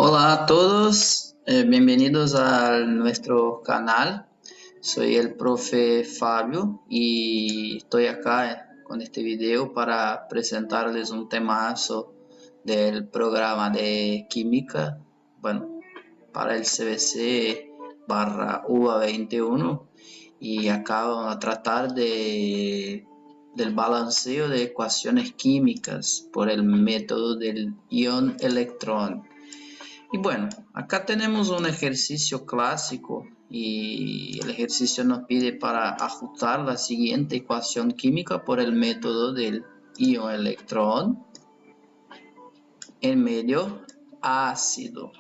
Hola a todos, bienvenidos a nuestro canal. Soy el profe Fabio y estoy acá con este video para presentarles un temazo del programa de química, bueno, para el CBC barra UVA 21 y acá vamos a tratar del balanceo de ecuaciones químicas por el método del ion-electrón. Y bueno, acá tenemos un ejercicio clásico y el ejercicio nos pide para ajustar la siguiente ecuación química por el método del ion-electrón en medio ácido.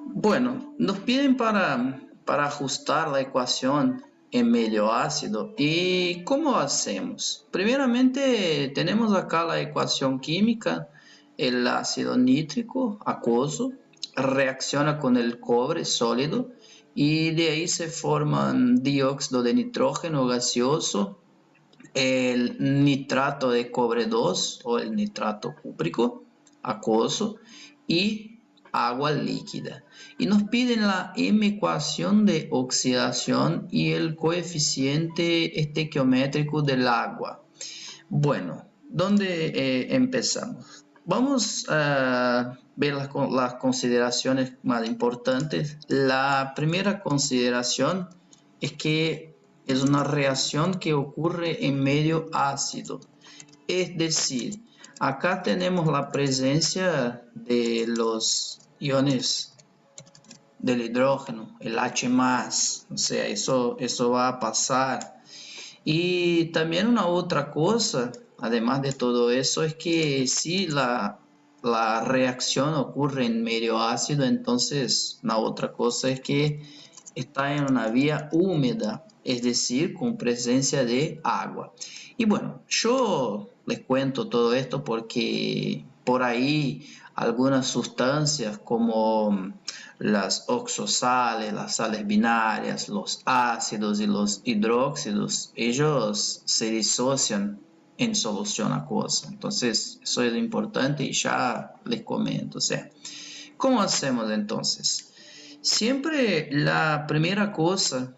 Bueno, nos piden para ajustar la ecuación en medio ácido. ¿Y cómo hacemos? Primeramente tenemos acá la ecuación química. El ácido nítrico acuoso reacciona con el cobre sólido y de ahí se forman dióxido de nitrógeno gaseoso, el nitrato de cobre 2 o el nitrato cúprico acuoso y agua líquida. Y nos piden la M ecuación de oxidación y el coeficiente estequiométrico del agua. Bueno, ¿dónde empezamos? Vamos a ver las consideraciones más importantes. La primera consideración es que es una reacción que ocurre en medio ácido. Es decir, acá tenemos la presencia de los iones del hidrógeno, el H+, o sea, eso va a pasar. Y también una otra cosa, además de todo eso, es que si la reacción ocurre en medio ácido, entonces una otra cosa es que está en una vía húmeda, es decir, con presencia de agua. Y bueno, yo les cuento todo esto porque por ahí algunas sustancias como las oxosales, las sales binarias, los ácidos y los hidróxidos, ellos se disocian en solución acuosa. Entonces, eso es lo importante y ya les comento. O sea, ¿cómo hacemos entonces? Siempre la primera cosa,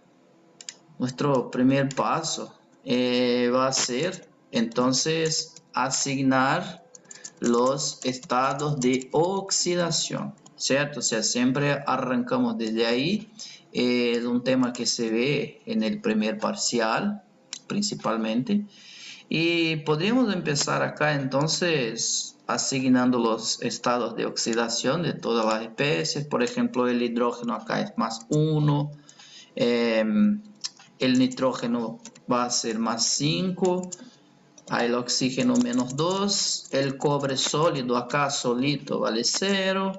nuestro primer paso, va a ser entonces asignar los estados de oxidación, ¿cierto? O sea, siempre arrancamos desde ahí. Es un tema que se ve en el primer parcial, principalmente. Y podríamos empezar acá entonces asignando los estados de oxidación de todas las especies. Por ejemplo, el hidrógeno acá es +1, el nitrógeno va a ser +5, el oxígeno -2, el cobre sólido acá solito vale 0,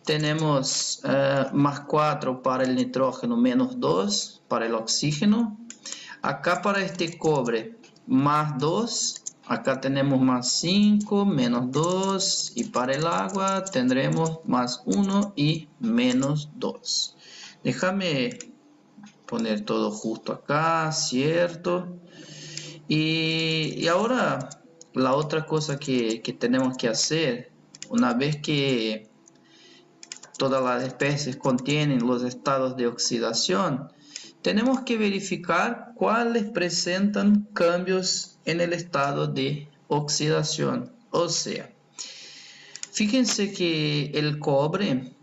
tenemos +4 para el nitrógeno, -2 para el oxígeno. Acá para este cobre, +2, acá tenemos +5, -2, y para el agua tendremos +1 y -2. Déjame poner todo justo acá, ¿cierto? Y ahora la otra cosa que tenemos que hacer, una vez que todas las especies contienen los estados de oxidación, tenemos que verificar cuáles presentan cambios en el estado de oxidación. O sea, fíjense que el cobre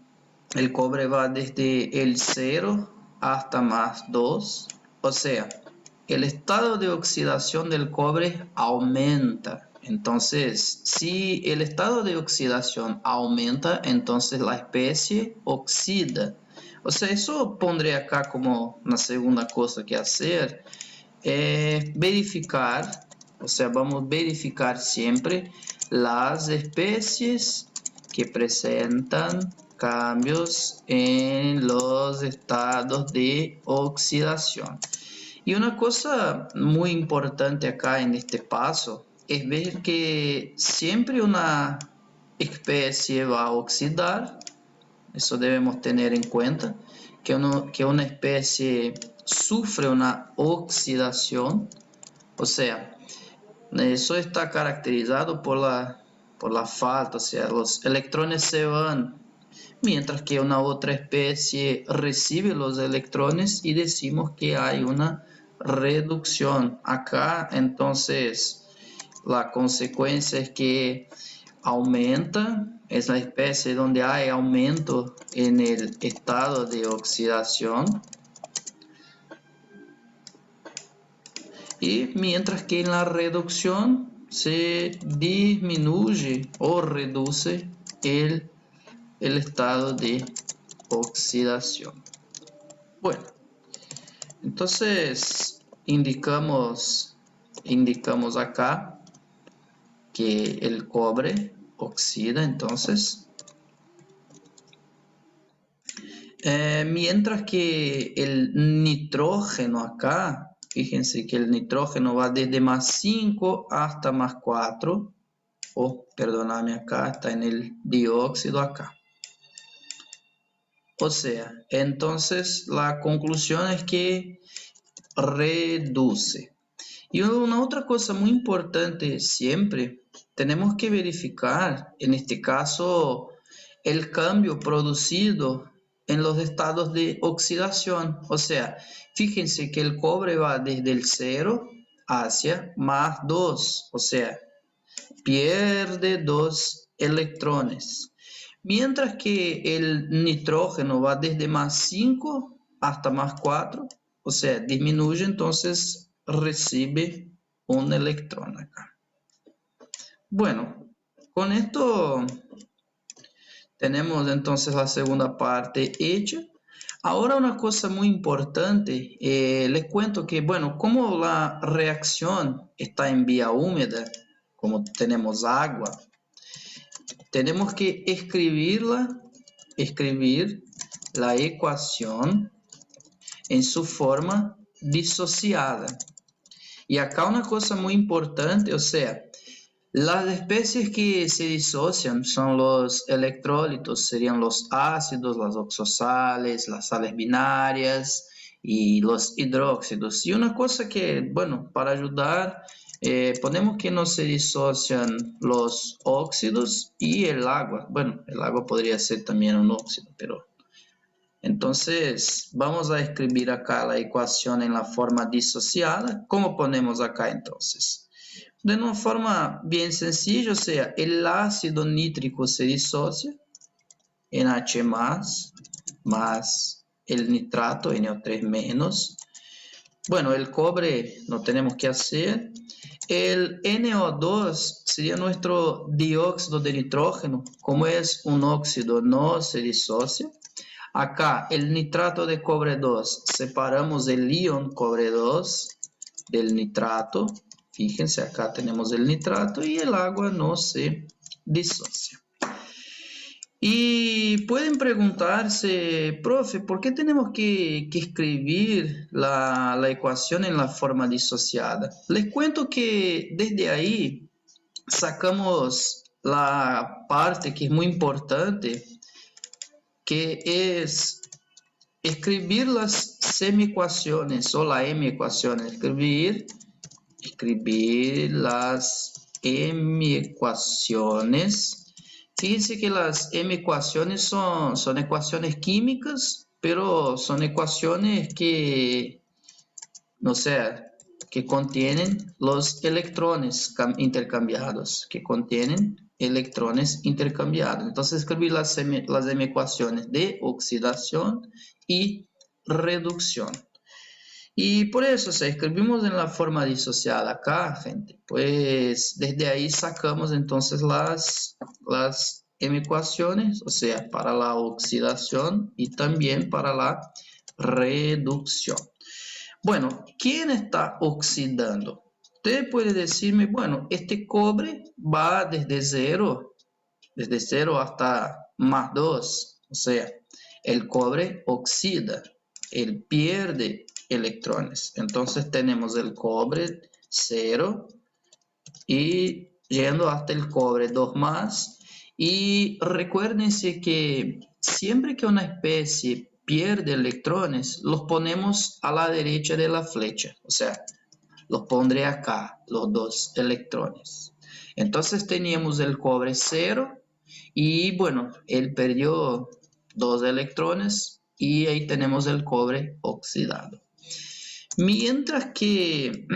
va desde el 0 hasta +2, o sea, el estado de oxidación del cobre aumenta. Entonces, si el estado de oxidación aumenta, entonces la especie oxida. O sea, eso pondré acá como una segunda cosa que hacer. Verificar, o sea, vamos a verificar siempre las especies que presentan cambios en los estados de oxidación. Y una cosa muy importante acá en este paso es ver que siempre una especie va a oxidar, eso debemos tener en cuenta, que una especie sufre una oxidación, o sea, eso está caracterizado por la falta, o sea, los electrones se van, mientras que una otra especie recibe los electrones y decimos que hay una reducción. Acá, entonces, la consecuencia es que aumenta, es la especie donde hay aumento en el estado de oxidación, y mientras que en la reducción se disminuye o reduce el estado de oxidación. Bueno, entonces indicamos acá que el cobre oxida, entonces, mientras que el nitrógeno acá, fíjense que el nitrógeno va desde +5 hasta +4, perdóname, acá está en el dióxido acá. O sea, entonces la conclusión es que reduce. Y una otra cosa muy importante siempre, tenemos que verificar, en este caso, el cambio producido en los estados de oxidación. O sea, fíjense que el cobre va desde el 0 hacia +2, o sea, pierde 2 electrones. Mientras que el nitrógeno va desde +5 hasta +4, o sea, disminuye, entonces recibe un electrón acá. Bueno, con esto tenemos entonces la segunda parte hecha. Ahora una cosa muy importante, les cuento que, bueno, como la reacción está en vía húmeda, como tenemos agua, tenemos que escribir la ecuación en su forma disociada. Y acá una cosa muy importante, o sea, las especies que se disocian son los electrolitos, serían los ácidos, las oxosales, las sales binarias y los hidróxidos. Y una cosa que, bueno, para ayudar, ponemos que no se disocian los óxidos y el agua. Bueno, el agua podría ser también un óxido, pero... Entonces, vamos a escribir acá la ecuación en la forma disociada. ¿Cómo ponemos acá entonces? De una forma bien sencilla, o sea, el ácido nítrico se disocia en H+, más el nitrato, NO3 menos. Bueno, el cobre no tenemos que hacer. El NO2 sería nuestro dióxido de nitrógeno. Como es un óxido, no se disocia. Acá, el nitrato de cobre 2, separamos el ion cobre 2 del nitrato. Fíjense, acá tenemos el nitrato y el agua no se disocia. Y pueden preguntarse, profe, ¿por qué tenemos que escribir la ecuación en la forma disociada? Les cuento que desde ahí sacamos la parte que es muy importante, que es escribir las semiecuaciones o la m-ecuaciones, escribir las m-ecuaciones. Fíjense que las m-ecuaciones son ecuaciones químicas, pero son ecuaciones que, no sé, que contienen los electrones intercambiados, Entonces escribí las m-ecuaciones de oxidación y reducción. Y por eso, o sea, escribimos en la forma disociada acá, gente. Pues desde ahí sacamos entonces las m-ecuaciones, o sea, para la oxidación y también para la reducción. Bueno, ¿quién está oxidando? Usted puede decirme, bueno, este cobre va desde 0 hasta +2, o sea, el cobre oxida, él pierde electrones. Entonces tenemos el cobre 0 y yendo hasta el cobre 2 más. Y recuérdense que siempre que una especie pierde electrones, los ponemos a la derecha de la flecha. O sea, los pondré acá, los 2 electrones. Entonces teníamos el cobre 0 y bueno, él perdió 2 electrones y ahí tenemos el cobre oxidado. Mientras que,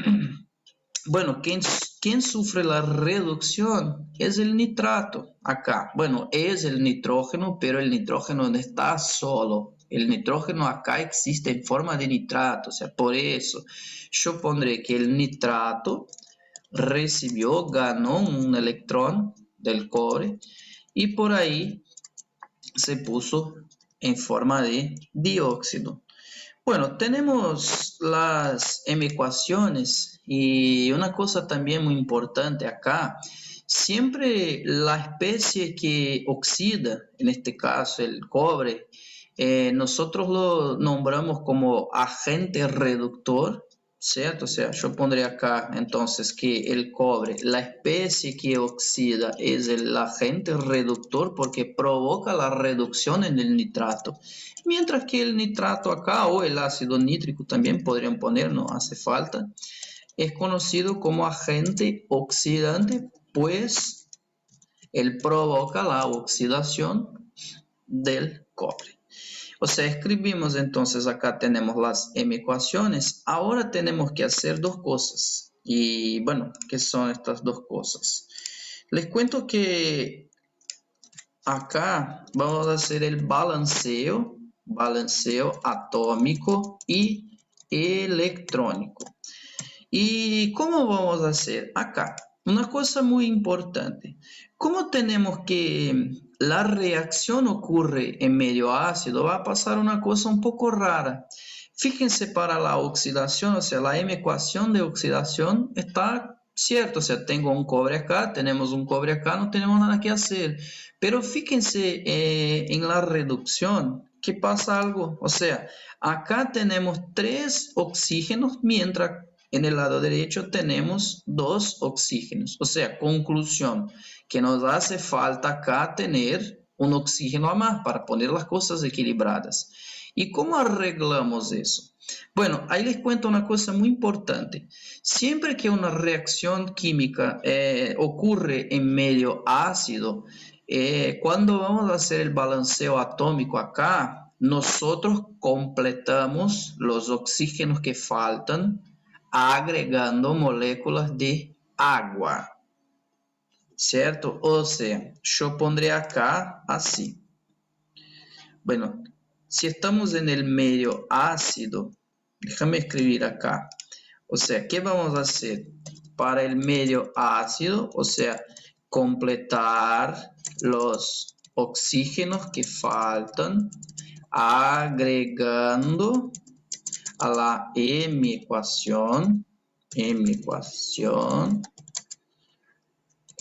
bueno, quien sufre la reducción es el nitrato acá. Bueno, es el nitrógeno, pero el nitrógeno no está solo. El nitrógeno acá existe en forma de nitrato, o sea, por eso yo pondré que el nitrato ganó un electrón del cobre y por ahí se puso en forma de dióxido. Bueno, tenemos las ecuaciones y una cosa también muy importante acá, siempre la especie que oxida, en este caso el cobre, nosotros lo nombramos como agente reductor, ¿cierto? O sea, yo pondré acá entonces que el cobre, la especie que oxida es el agente reductor porque provoca la reducción en el nitrato. Mientras que el nitrato acá, o el ácido nítrico también podrían poner, no hace falta, es conocido como agente oxidante, pues él provoca la oxidación del cobre. O sea, escribimos entonces acá tenemos las ecuaciones. Ahora tenemos que hacer dos cosas. Y bueno, ¿qué son estas dos cosas? Les cuento que acá vamos a hacer el balanceo atómico y electrónico. ¿Y cómo vamos a hacer? Acá, una cosa muy importante. ¿Cómo tenemos que la reacción ocurre en medio ácido? Va a pasar una cosa un poco rara. Fíjense para la oxidación, o sea, la ecuación de oxidación está cierto. O sea, tengo un cobre acá, tenemos un cobre acá, no tenemos nada que hacer. Pero fíjense en la reducción, que pasa algo. O sea, acá tenemos 3 oxígenos, mientras en el lado derecho tenemos 2 oxígenos. O sea, conclusión, que nos hace falta acá tener un oxígeno a más para poner las cosas equilibradas. ¿Y cómo arreglamos eso? Bueno, ahí les cuento una cosa muy importante. Siempre que una reacción química ocurre en medio ácido, cuando vamos a hacer el balanceo atómico acá, nosotros completamos los oxígenos que faltan agregando moléculas de agua, ¿cierto? O sea, yo pondré acá así. Bueno, si estamos en el medio ácido, déjame escribir acá. O sea, ¿qué vamos a hacer? Para el medio ácido, o sea, completar los oxígenos que faltan agregando a la ecuación,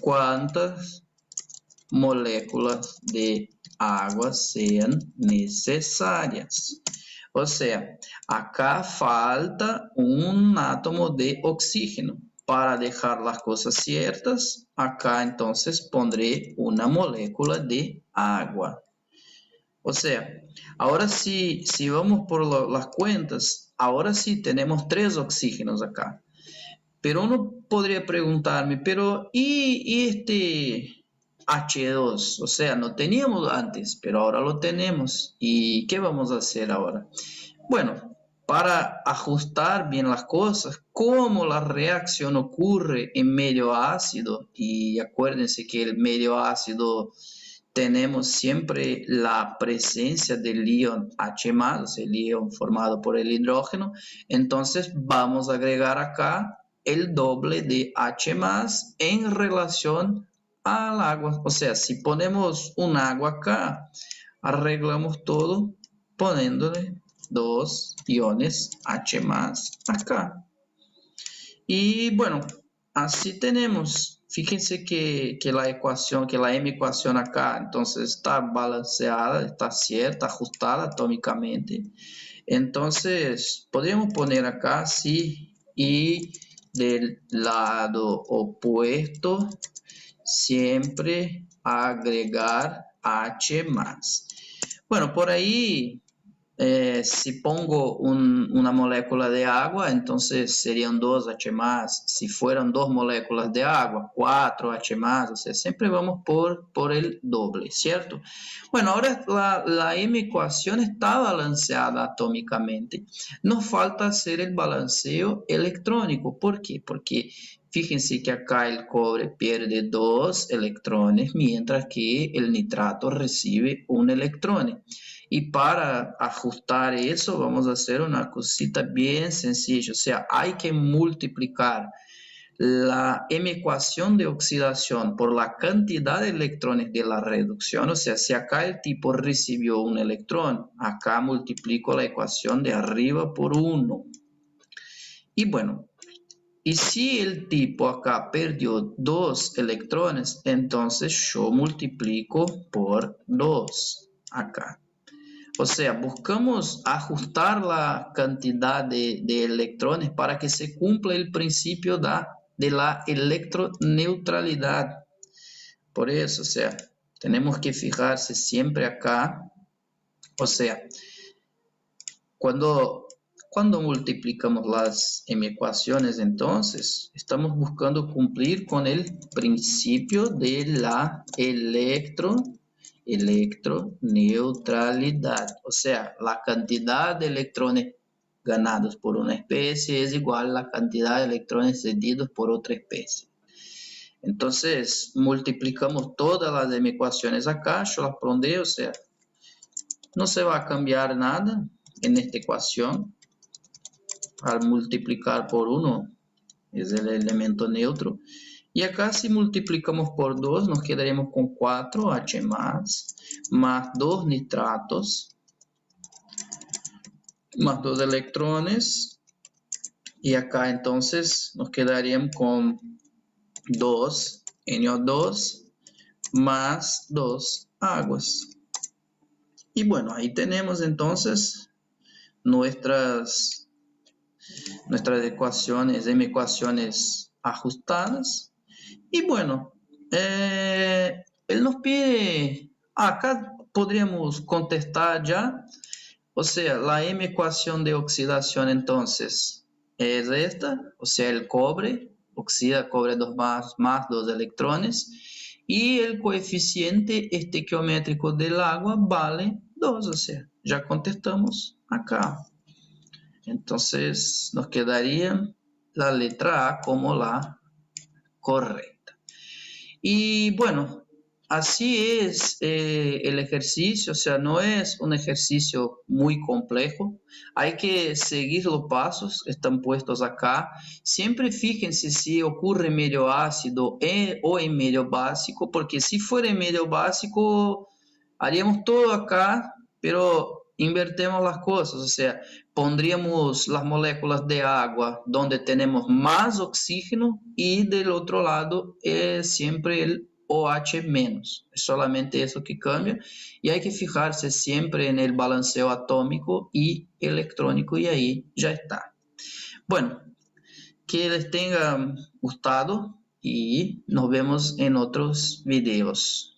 cuántas moléculas de agua sean necesarias. O sea, acá falta un átomo de oxígeno. Para dejar las cosas ciertas, acá entonces pondré una molécula de agua. O sea, ahora sí, si vamos por las cuentas, ahora sí tenemos 3 oxígenos acá. Pero uno podría preguntarme, pero ¿y este H2? O sea, no teníamos antes, pero ahora lo tenemos. ¿Y qué vamos a hacer ahora? Bueno, para ajustar bien las cosas, cómo la reacción ocurre en medio ácido, y acuérdense que el medio ácido tenemos siempre la presencia del ion H+, o sea, el ion formado por el hidrógeno, entonces vamos a agregar acá el doble de H+ en relación al agua. O sea, si ponemos un agua acá, arreglamos todo poniéndole 2 iones H+ acá. Y bueno, así tenemos. Fíjense que la ecuación, que la ecuación acá, entonces está balanceada, está cierta, ajustada atómicamente. Entonces, podríamos poner acá, sí, y del lado opuesto, siempre agregar H+. Bueno, por ahí Si pongo una molécula de agua, entonces serían 2H más. Si fueran 2 moléculas de agua, 4H más. O sea, siempre vamos por el doble, ¿cierto? Bueno, ahora la M ecuación está balanceada atómicamente. Nos falta hacer el balanceo electrónico. ¿Por qué? Porque fíjense que acá el cobre pierde 2 electrones, mientras que el nitrato recibe un electrón. Y para ajustar eso, vamos a hacer una cosita bien sencilla. O sea, hay que multiplicar la M ecuación de oxidación por la cantidad de electrones de la reducción. O sea, si acá el tipo recibió un electrón, acá multiplico la ecuación de arriba por 1. Y bueno, y si el tipo acá perdió 2 electrones, entonces yo multiplico por 2 acá. O sea, buscamos ajustar la cantidad de electrones para que se cumpla el principio de la electroneutralidad. Por eso, o sea, tenemos que fijarse siempre acá. O sea, cuando multiplicamos las ecuaciones, entonces, estamos buscando cumplir con el principio de la electroneutralidad. O sea, la cantidad de electrones ganados por una especie es igual a la cantidad de electrones cedidos por otra especie. Entonces, multiplicamos todas las ecuaciones acá, yo las pondré, o sea, no se va a cambiar nada en esta ecuación. Al multiplicar por 1 es el elemento neutro. Y acá si multiplicamos por 2 nos quedaremos con 4H más 2 nitratos, más 2 electrones. Y acá entonces nos quedaríamos con 2 NO2 más 2 aguas. Y bueno, ahí tenemos entonces nuestras ecuaciones, ecuaciones ajustadas. Y bueno, él nos pide, acá podríamos contestar ya, o sea, la M ecuación de oxidación entonces es esta, o sea, el cobre, oxida cobre 2 más 2 electrones, y el coeficiente estequiométrico del agua vale 2, o sea, ya contestamos acá. Entonces nos quedaría la letra A como la correcta. Y bueno, así es el ejercicio, o sea, no es un ejercicio muy complejo. Hay que seguir los pasos, están puestos acá. Siempre fíjense si ocurre en medio ácido o en medio básico, porque si fuera en medio básico, haríamos todo acá, pero invertimos las cosas, o sea, pondríamos las moléculas de agua donde tenemos más oxígeno y del otro lado es siempre el OH menos. Es solamente eso que cambia y hay que fijarse siempre en el balanceo atómico y electrónico y ahí ya está. Bueno, que les tenga gustado y nos vemos en otros videos.